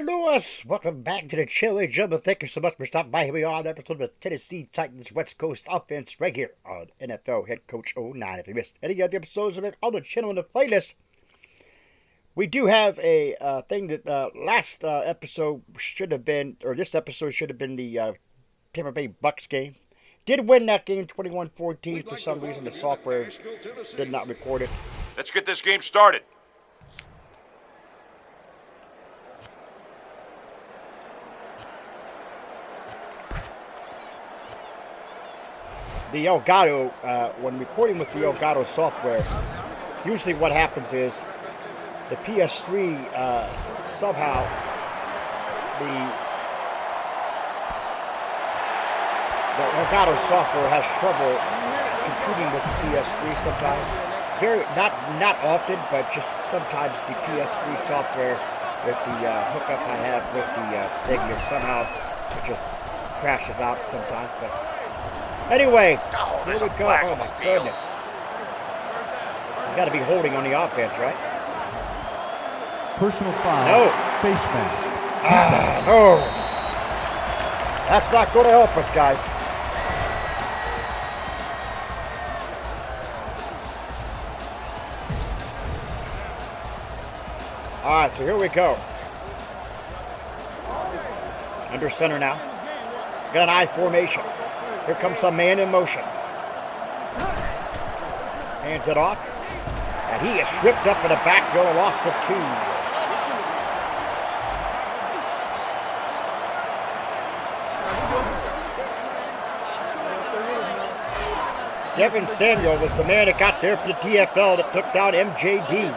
St. Louis. Welcome back to the Chili Jumbo. Thank you so much for stopping by. Here we are on episode of the Tennessee Titans West Coast Offense right here on NFL Head Coach 09. If you missed any of the episodes of it on the channel in the playlist, we do have a thing that last episode should have been, or this episode should have been the Tampa Bay Bucks game. Did win that game 21-14. For some reason, the software did not record it. Let's get this game started. The Elgato, when recording with the Elgato software, usually what happens is the PS3 somehow the Elgato software has trouble computing with the PS3 sometimes. Not often, but just sometimes the PS3 software with the hookup I have with the thing, somehow it just crashes out sometimes. But anyway, here we go. Oh my goodness. You got to be holding on the offense, right? Personal foul. No. Face mask. No. That's not going to help us, guys. All right, so here we go. Under center now. Got an I formation. Here comes a man in motion. Hands it off. And he is stripped up in the backfield, a loss of 2. Devin Samuel was the man that got there for the TFL that took down MJD.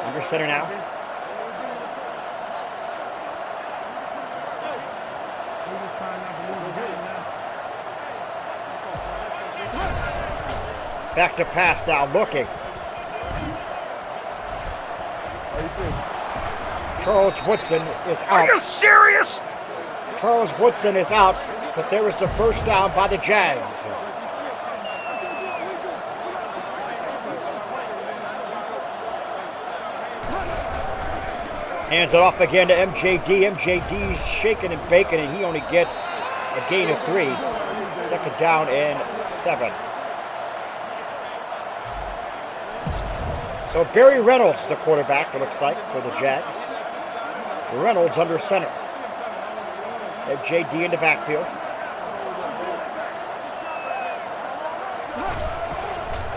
Under center now. Back to pass now, looking. Charles Woodson is out. Are you serious? Charles Woodson is out, but there was the first down by the Jags. Hands it off again to MJD. MJD's shaking and baking, and he only gets a gain of 3. Second down and 7. So Barry Reynolds, the quarterback, it looks like, for the Jags. Reynolds under center. MJD in the backfield.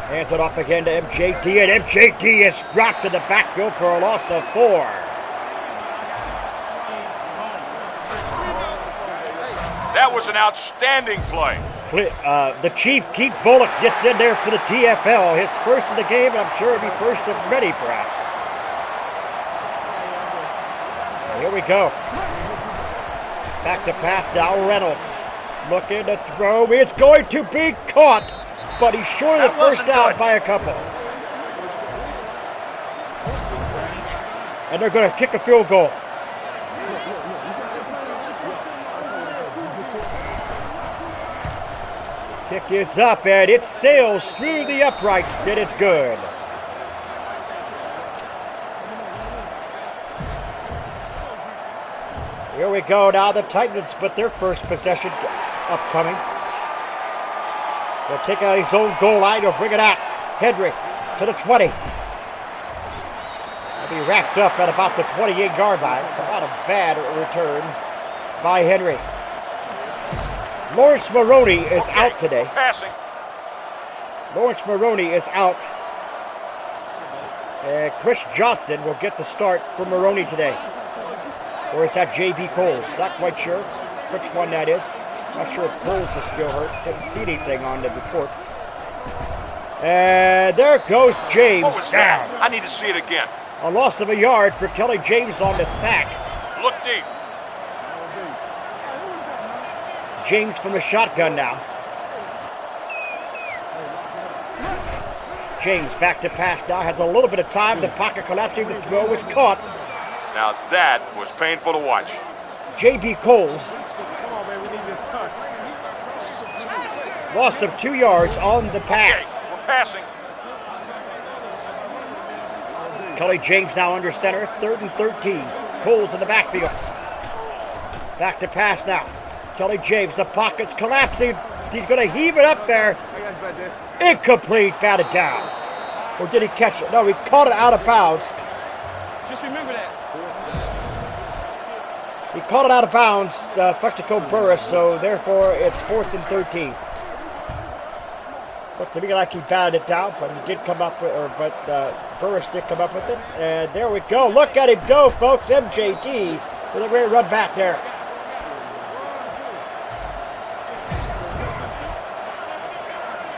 Hands it off again to MJD, and MJD is dropped in the backfield for a loss of 4. That was an outstanding play. The Chief, Keith Bullock, gets in there for the TFL. His first of the game, and I'm sure it'll be first of many, perhaps. Here we go. Back to pass now, Reynolds. Looking to throw. It's going to be caught, but he's short of the first down by a couple. And they're going to kick a field goal. Kick is up, and it sails through the uprights, and it's good. Here we go now, the Titans, but their first possession upcoming. They'll take out his own goal line, he'll bring it out. Henry to the 20. He'll be wrapped up at about the 28-yard line. It's not a bad return by Henry. Lawrence Maroney is out today. Passing. Lawrence Maroney is out. And Chris Johnson will get the start for Maroney today. Or is that J.B. Coles? Not quite sure which one that is. Not sure if Coles is still hurt. Didn't see anything on the report. And there goes James. What was that? I need to see it again. A loss of a yard for Kelly James on the sack. Look deep. James from the shotgun now. James back to pass now. Has a little bit of time. The pocket collapsing. The throw is caught. Now that was painful to watch. J.B. Coles. Loss of 2 yards on the pass. Okay, we're passing. Kelly James now under center, 3rd and 13. Coles in the backfield. Back to pass now. Kelly James, the pocket's collapsing. He's going to heave it up there. Incomplete, batted down. Or did he catch it? No, he caught it out of bounds. Just remember that. He caught it out of bounds, Flexico Burris, so therefore it's 4th and 13. Looked to me like he batted it down, but he did come up with, Burris did come up with it. And there we go. Look at him go, folks. MJD with a great run back there.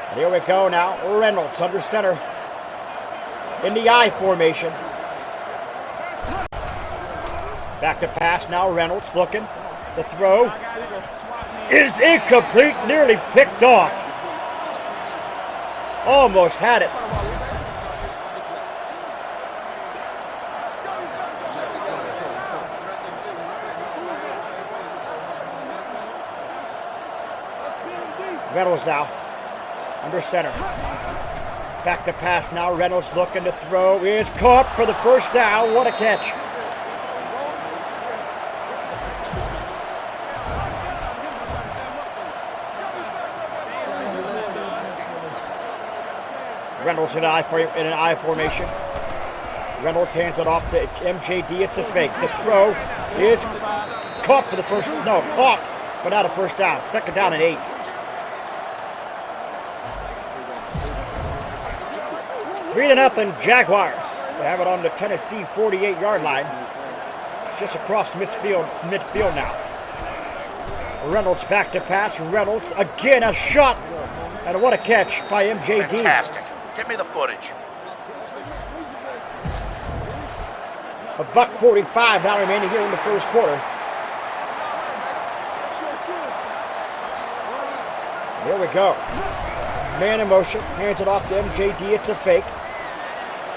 And here we go now. Reynolds under center in the I formation. Back to pass now. Reynolds looking. The throw is incomplete. Nearly picked off. Almost had it. Reynolds now under center. Back to pass now. Reynolds looking to throw. Is caught for the first down. What a catch. Reynolds in an I formation. Reynolds hands it off to MJD. It's a fake. The throw is caught for the first. No, caught, but not a first down. 2nd down and 8. Three to nothing, Jaguars. They have it on the Tennessee 48-yard line. It's just across midfield now. Reynolds back to pass. Reynolds again, a shot, and what a catch by MJD. Fantastic. Get me the footage. $1:45 now remaining here in the first quarter. Here we go. Man in motion, hands it off to MJD. It's a fake.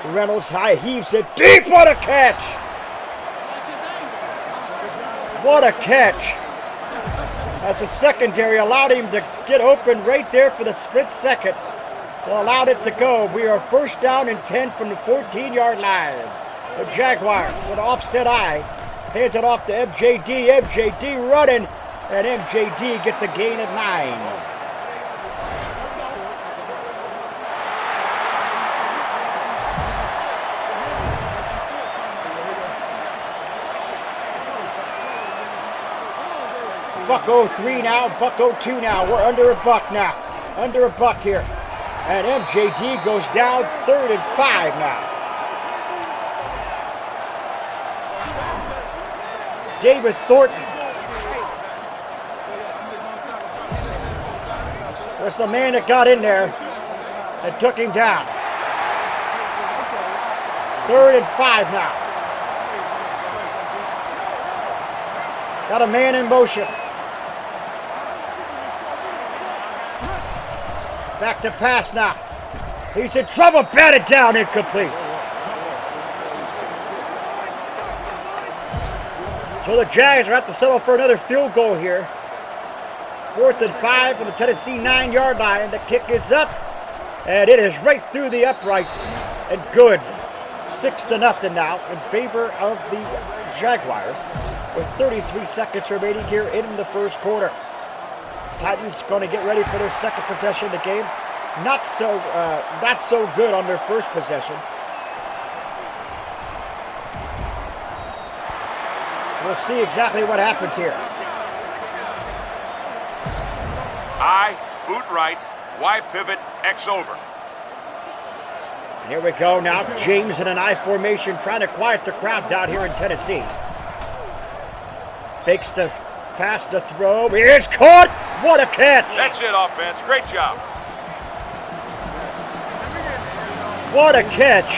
Reynolds high heaves it deep. What a catch! What a catch! As the secondary allowed him to get open right there for the split second. They allowed it to go. We are 1st down and 10 from the 14-yard line. The Jaguars with offset I. Hands it off to MJD. MJD running. And MJD gets a gain of 9. $1:03 now. $1:02 now. We're under a buck now. Under a buck here. And MJD goes down 3rd and 5 now. David Thornton. Was the man that got in there and took him down. 3rd and 5 now. Got a man in motion. Back to pass now. He's in trouble. Batted down. Incomplete. So the Jags are at to settle for another field goal here. 4th and 5 from the Tennessee 9-yard line. The kick is up. And it is right through the uprights. And good. 6-0 now in favor of the Jaguars. With 33 seconds remaining here in the first quarter. Titans going to get ready for their second possession of the game. Not so good on their first possession. We'll see exactly what happens here. I, boot right, Y pivot, X over. Here we go now. James in an I formation trying to quiet the crowd down here in Tennessee. Fakes the pass, the throw. He is caught. What a catch. That's it, offense. Great job. What a catch.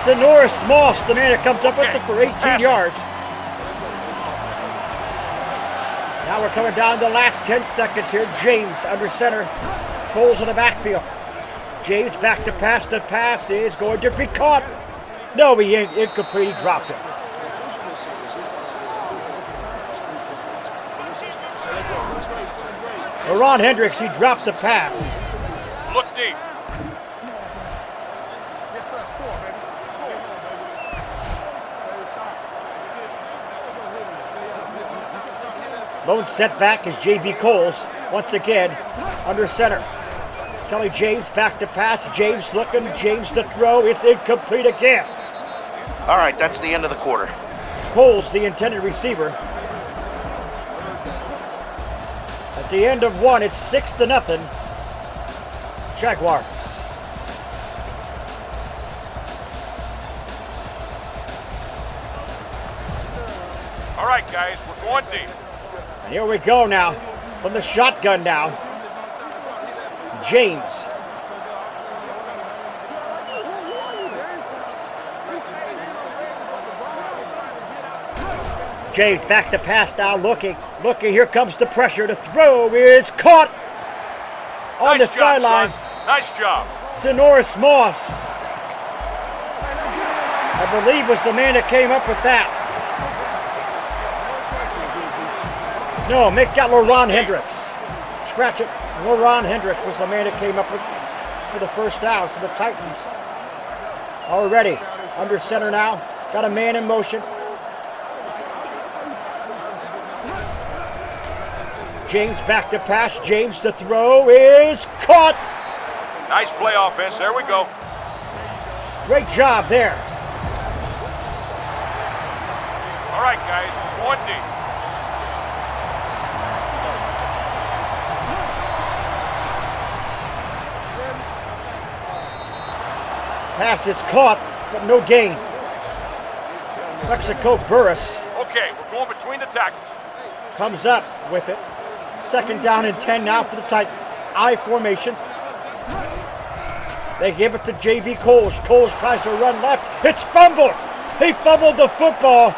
Sonoris Moss, the man that comes up with it for 18 yards. Now we're coming down to the last 10 seconds here. James under center. Coles in the backfield. James back to pass. The pass is going to be caught. No, he ain't incomplete. He dropped it. Ron Hendricks, he dropped the pass. Look deep. Lone setback is J.B. Coles once again under center. Kelly James back to pass. James looking. James to throw. It's incomplete again. All right, that's the end of the quarter. Coles, the intended receiver. At the end of one, it's 6-0. Jaguars. All right, guys, we're going deep. And here we go now. From the shotgun now. James. James back to pass now, looking. Here comes the pressure. The throw is caught on the sidelines. Nice job. Sonoris Moss, I believe, was the man that came up with that. No, make that Laron Hendricks. Scratch it. Laron Hendricks was the man that came up with for the first down. So the Titans already under center now. Got a man in motion. James back to pass. James to throw is caught. Nice play offense. There we go. Great job there. All right, guys, we're going deep. Pass is caught, but no gain. Mexico Burris Okay, we're going between the tackles. comes up with it. 2nd down and 10 now for the Titans. I formation. They give it to J.B. Coles. Coles tries to run left. It's fumbled. He fumbled the football,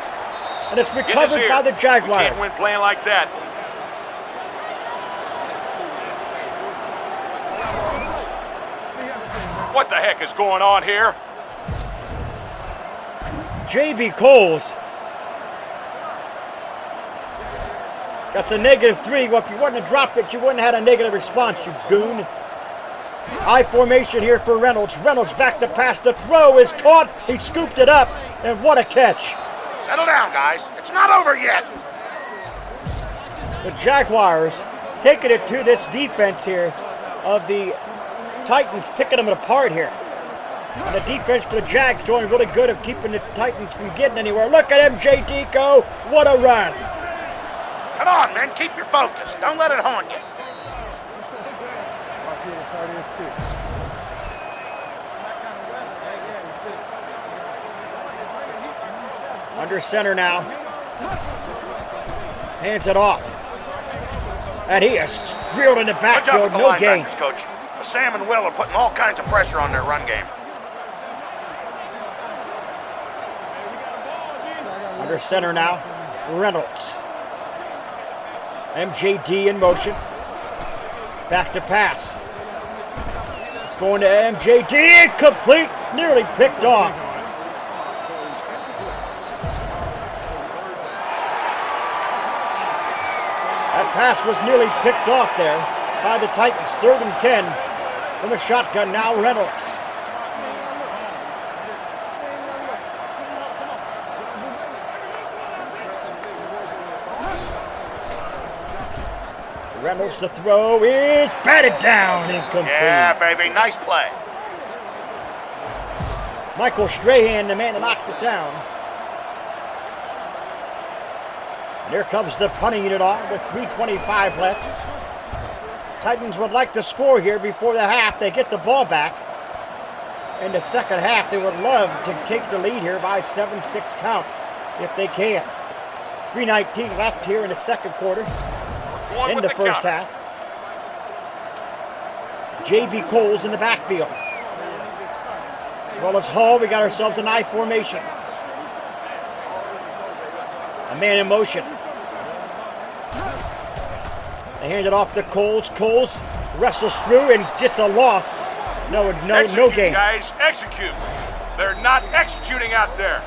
and it's Get this recovered here. by the You Jaguars. can't win playing like that. What the heck is going on here? J.B. Coles. That's a -3. Well, if you wouldn't have dropped it, you wouldn't have had a negative response, you goon. I formation here for Reynolds. Reynolds back to pass. The throw is caught. He scooped it up, and what a catch. Settle down, guys. It's not over yet. The Jaguars taking it to this defense here of the Titans, picking them apart here. And the defense for the Jags doing really good of keeping the Titans from getting anywhere. Look at MJD go. What a run. Come on, men. Keep your focus. Don't let it haunt you. Under center now. Hands it off. And he is drilled in the Good job backfield. with the No gain. linebackers, Coach. Sam and Will are putting all kinds of pressure on their run game. Under center now. Reynolds. MJD in motion. Back to pass. It's going to MJD. Incomplete. Nearly picked off. That pass was nearly picked off there by the Titans. 3rd and 10 from the shotgun now. Reynolds. Reynolds to throw is batted down. Incomplete. Yeah, baby. Nice play. Michael Strahan, the man that knocked it down. And here comes the punting unit on with 3:25 left. Titans would like to score here before the half. They get the ball back. In the second half, they would love to take the lead here by 7-6 count if they can. 3:19 left here in the second quarter. Going In with the first counter. half. J.B. Coles in the backfield. As well as Hall, we got ourselves an I formation. A man in motion. They hand it off to Coles. Coles wrestles through and gets a loss. No Execute, gain. guys, execute. They're not executing out there.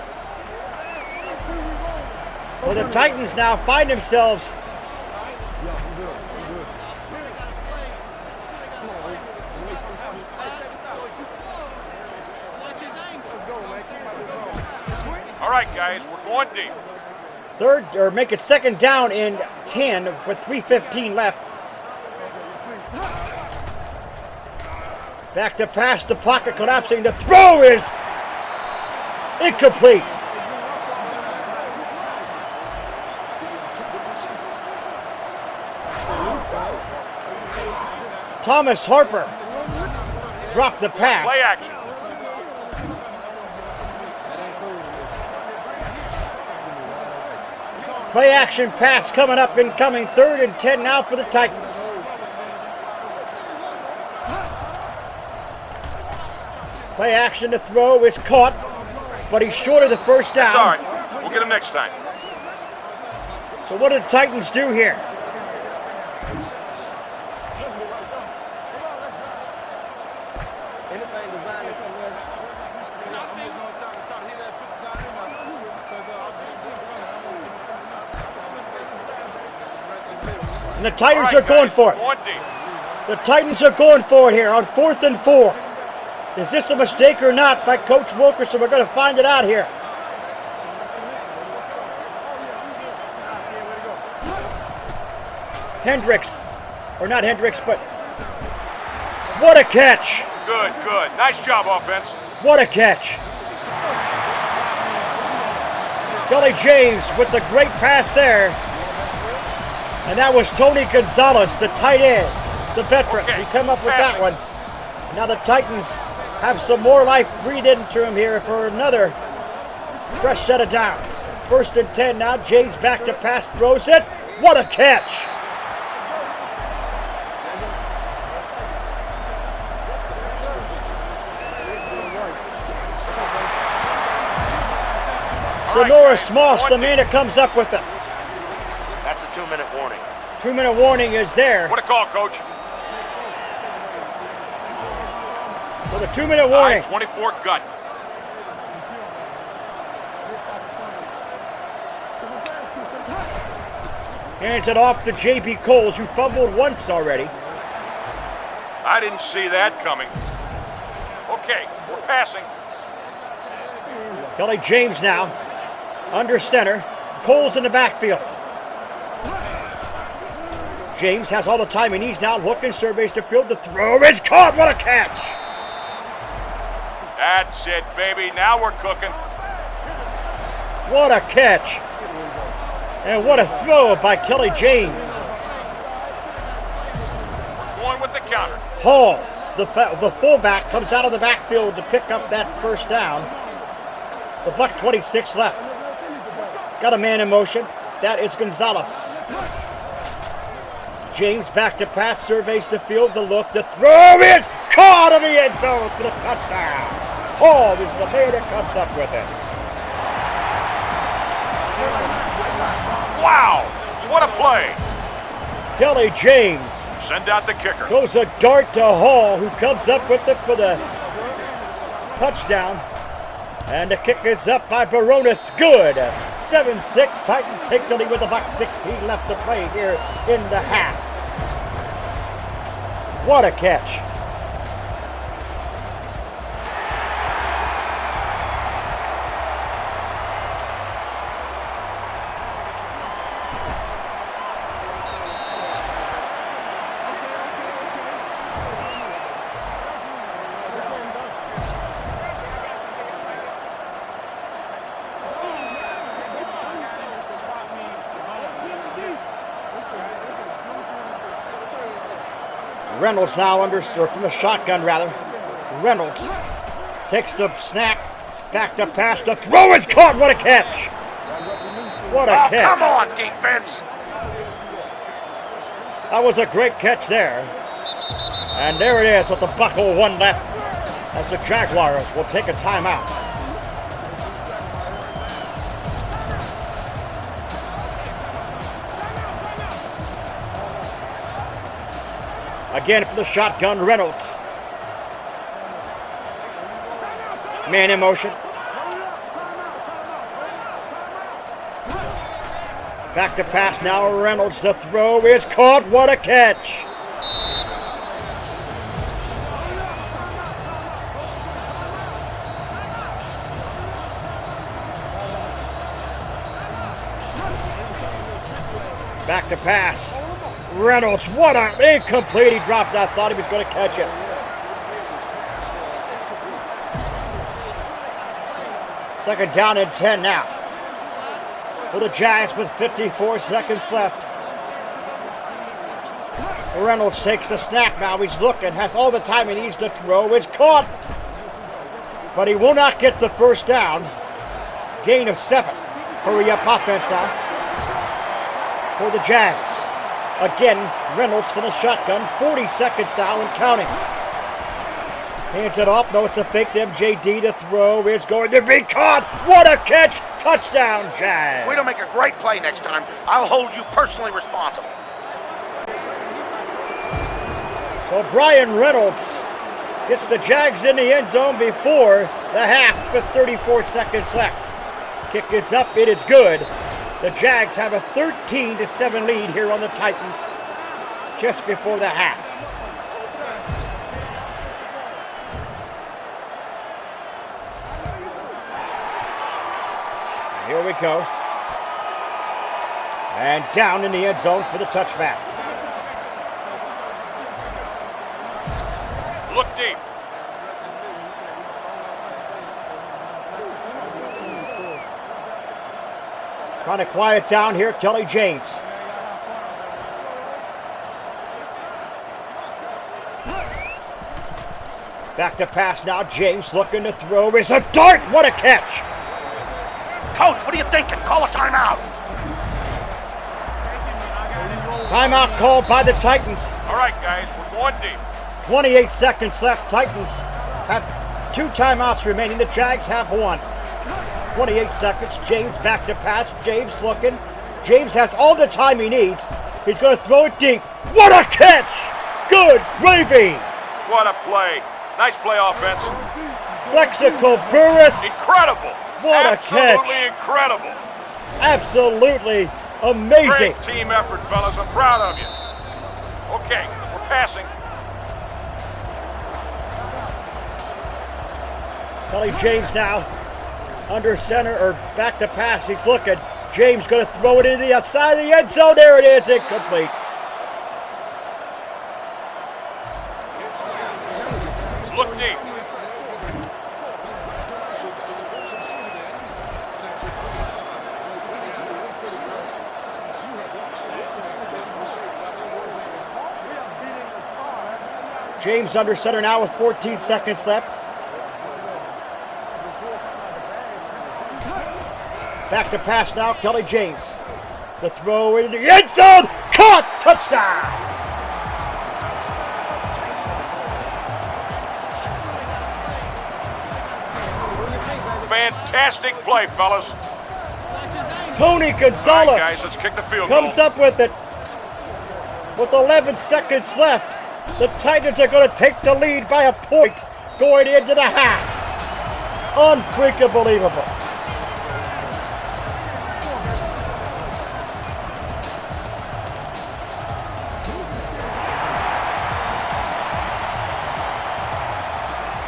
Well, the Titans now find themselves All right, guys, we're going deep. make it second down and 10 with 3:15 left. Back to pass, the pocket collapsing. The throw is incomplete. Thomas Harper dropped the pass. Play action. Play action pass coming up, incoming. 3rd and 10 now for the Titans. Play action, the throw is caught, but he's short of the first down. That's all right. We'll get him next time. So what did the Titans do here? Anything designed to come with. And the Titans All right, are going guys, for it. one deep. The Titans are going for it here on 4th and 4. Is this a mistake or not by Coach Wilkerson? We're going to find it out here. Hendricks, or not Hendricks, but what a catch! Good, good. Nice job, offense. What a catch! Billy James with the great pass there. And that was Tony Gonzalez, the tight end, the veteran. Okay, He come up with passing. that one. Now the Titans have some more life breathed into him here for another fresh set of downs. 1st and 10 now. James back to pass, throws it. What a catch! All right, Sonora guys, Moss, one the deep. man that comes up with it. That's a 2-minute warning. 2-minute warning is there. What a call, Coach. For the 2-minute warning. I-24 gut. Hands it off to J.B. Coles, who fumbled once already. I didn't see that coming. Okay, we're passing. Kelly James now, under center. Coles in the backfield. James has all the time he needs now. Looking, surveys the field. The throw is caught. What a catch! That's it, baby. Now we're cooking. What a catch! And what a throw by Kelly James. Going with the counter. Hall, the fullback, comes out of the backfield to pick up that first down. The buck 26 left. Got a man in motion. That is Gonzalez. James back to pass, surveys the field, the look, the throw is caught in the end zone for the touchdown. Hall is the man that comes up with it. Wow, what a play. Kelly James Send out the kicker. throws a dart to Hall, who comes up with it for the touchdown. And the kick is up by Baronis. Good. 7-6. Titans take the lead with about 16 left to play here in the half. What a catch. Reynolds now from the shotgun rather. Reynolds takes the snap, back to pass, the throw is caught. What a catch! What a catch! Come on, defense! That was a great catch there. And there it is with the buckle, 1 left, as the Jaguars will take a timeout. Again for the shotgun, Reynolds. Man in motion. Back to pass now, Reynolds. The throw is caught. What a catch! Back to pass. Reynolds, what a incomplete. He dropped that. Thought he was going to catch it. Second down and 10 now. For the Jags with 54 seconds left. Reynolds takes the snap now. He's looking. Has all the time he needs to throw. Is caught. But he will not get the first down. Gain of 7. Hurry up offense now. For the Jags. Again, Reynolds for the shotgun. 40 seconds now and counting. Hands it off. No, it's a fake to MJD. The throw is going to be caught. What a catch. Touchdown, Jags. If we don't make a great play next time, I'll hold you personally responsible. So Brian Reynolds gets the Jags in the end zone before the half with 34 seconds left. Kick is up. It is good. The Jags have a 13-7 lead here on the Titans just before the half. Here we go. And down in the end zone for the touchback. Look deep. Trying to quiet down here, Kelly James. Back to pass now. James looking to throw. Is a dart. What a catch. Coach, what are you thinking? Call a timeout. Timeout called by the Titans. All right, guys, we're going deep. 28 seconds left. Titans have 2 timeouts remaining. The Jags have 1. 28 seconds. James back to pass. James looking. James has all the time he needs. He's going to throw it deep. What a catch! Good gravy! What a play. Nice play offense. Flexical Burris. Incredible. What a Absolutely catch. incredible. Absolutely amazing. Great team effort, fellas. I'm proud of you. Okay, we're passing. Kelly James now under center or back to pass. He's looking. James going to throw it into the outside of the end zone. There it is. Incomplete. Look deep. James under center now with 14 seconds left. Back to pass now, Kelly James. The throw into the end zone. Caught! Touchdown! Fantastic play, fellas. Tony All Gonzalez right, guys, let's kick the field goal. comes up with it. With 11 seconds left, the Titans are going to take the lead by a point going into the half. Unfreaking believable.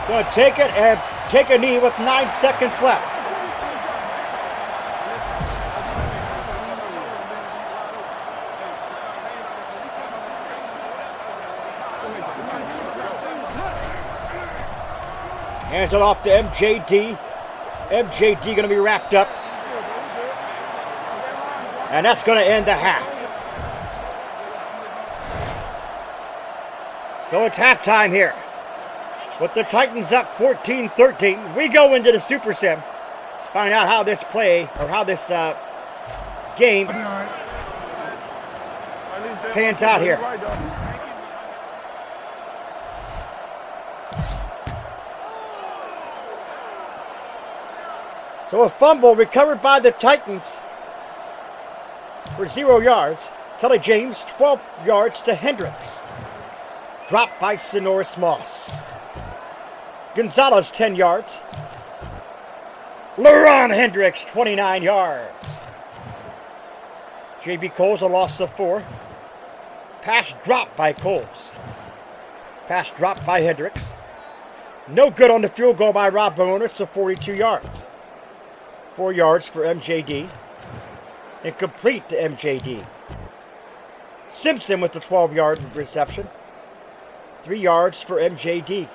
Going to take it and take a knee with 9 seconds left. Hands it off to MJD. MJD going to be wrapped up. And that's going to end the half. So it's halftime here. With the Titans up 14-13, we go into the Super Sim. Find out how this play, or how this game pans out here. So a fumble recovered by the Titans for 0 yards. Kelly James, 12 yards to Hendricks. Dropped by Sonoris Moss. Gonzalez, 10 yards. LeRon Hendricks, 29 yards. J.B. Coles, a loss of 4. Pass dropped by Coles. Pass dropped by Hendricks. No good on the field goal by Rob Bonis, so 42 yards. 4 yards for MJD. Incomplete to MJD. Simpson with the 12-yard reception. 3 yards for MJD.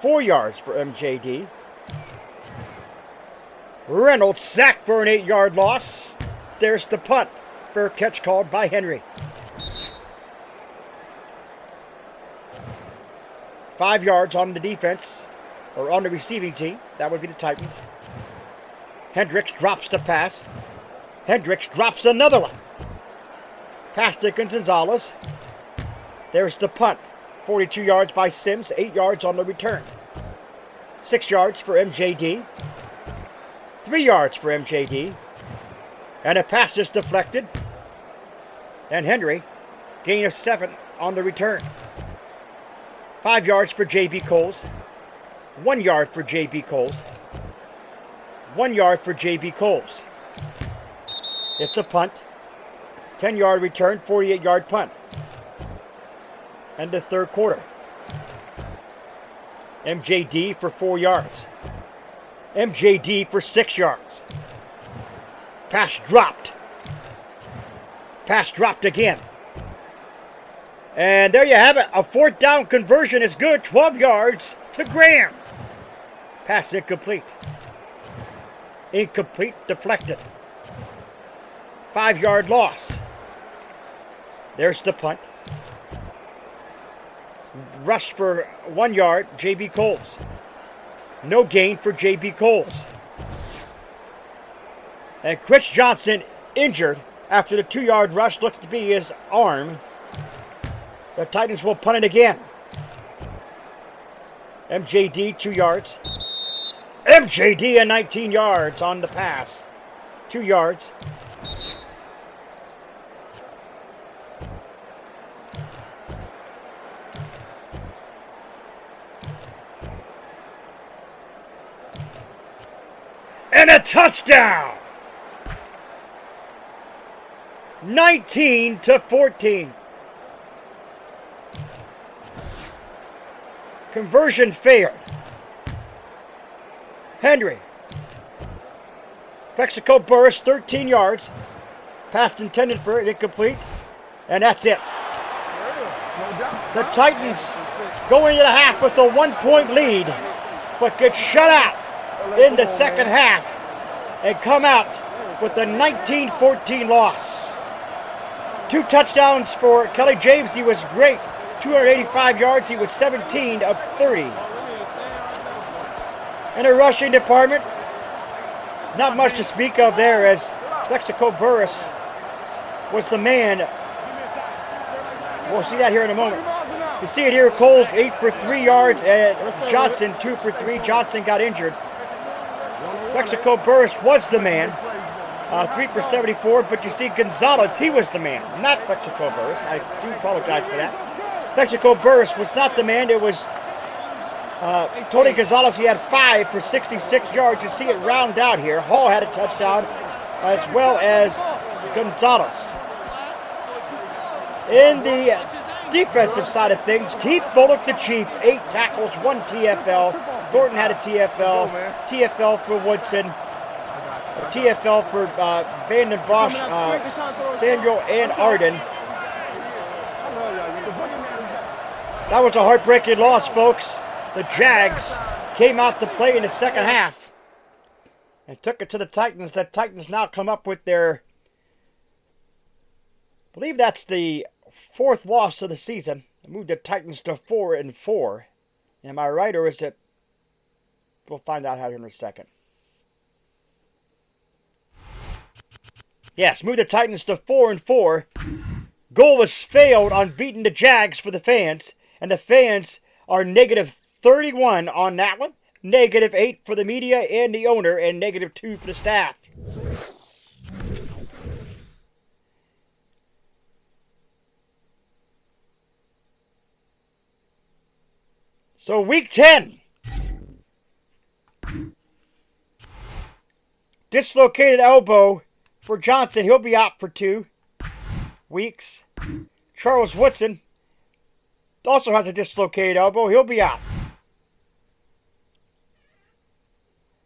4 yards for MJD. Reynolds sacked for an 8-yard loss. There's the punt. Fair catch called by Henry. 5 yards on the defense, or on the receiving team. That would be the Titans. Hendricks drops the pass. Hendricks drops another one. Pass to Gonzalez. There's the punt. 42 yards by Sims, 8 yards on the return. 6 yards for MJD. 3 yards for MJD. And a pass is deflected. And Henry, gain of 7 on the return. 5 yards for J.B. Coles. 1 yard for J.B. Coles. 1 yard for J.B. Coles. It's a punt. 10-yard return, 48-yard punt. And the third quarter. MJD for 4 yards. MJD for 6 yards. Pass dropped. Pass dropped again. And there you have it. A 4th down conversion is good. 12 yards to Graham. Pass incomplete. Incomplete, deflected. 5-yard loss. There's the punt. Rush for 1 yard, J.B. Coles. No gain for J.B. Coles. And Chris Johnson injured after the 2-yard rush looks to be his arm. The Titans will punt it again. MJD 2 yards. MJD 19 yards on the pass. 2 yards. And a touchdown! 19-14. Conversion failed. Henry. Mexico burst 13 yards. Pass intended for it, incomplete. And that's it. The Titans go into the half with a 1-point lead, but get shut out in the second half and come out with a 19-14 loss. 2 touchdowns for Kelly James. He was great. 285 yards. He was 17 of 30. In the rushing department, not much to speak of there, as Plexico Burris was the man. We'll see that here in a moment. You see it here, Coles 8 for 3 yards, and Johnson 2 for 3. Johnson got injured. Plexico Burris was the man. 3 for 74, but you see Gonzalez, he was the man, not Plexico Burris. I do apologize for that. Plexico Burris was not the man. It was Tony Gonzalez. He had 5 for 66 yards. You see it round out here. Hall had a touchdown, as well as Gonzalez. In the defensive side of things, Keith Bullock, the chief, 8 tackles, 1 TFL. Thornton had a TFL. TFL for Woodson. TFL for Vanden Bosch, Samuel, and Arden. That was a heartbreaking loss, folks. The Jags came out to play in the second half and took it to the Titans. The Titans now come up with their, I believe that's the 4th loss of the season. They moved the Titans to 4-4. Am I right, or is it? We'll find out here in a second. Yes, moved the Titans to 4-4. Goal was failed on beating the Jags for the fans, and the fans are -31 on that one. -8 for the media and the owner, and -2 for the staff. So week 10. Dislocated elbow for Johnson. He'll be out for 2 weeks. Charles Woodson also has a dislocated elbow. He'll be out.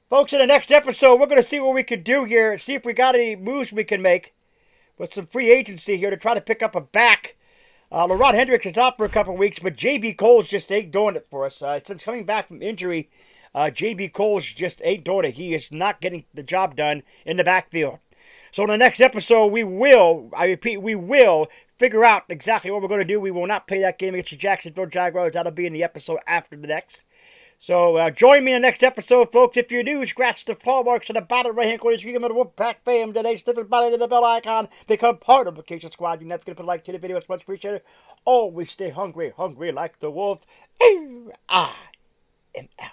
Folks, in the next episode, we're going to see what we can do here. See if we got any moves we can make. with some free agency here to try to pick up a back. LaRon Hendricks is out for a couple weeks, but J.B. Coles just ain't doing it for us. Since coming back from injury, J.B. Coles just ain't doing it. He is not getting the job done in the backfield. So in the next episode, we will figure out exactly what we're going to do. We will not play that game against the Jacksonville Jaguars. That'll be in the episode after the next. So join me in the next episode, folks. If you're new, scratch the claw marks on the bottom right-hand corner. You can go to Wolfpack fam today. Stiff and body to the bell icon. Become part of the Vacation Squad. You never going to put a like to the video. It's much appreciated. Always stay hungry like the wolf. I am out.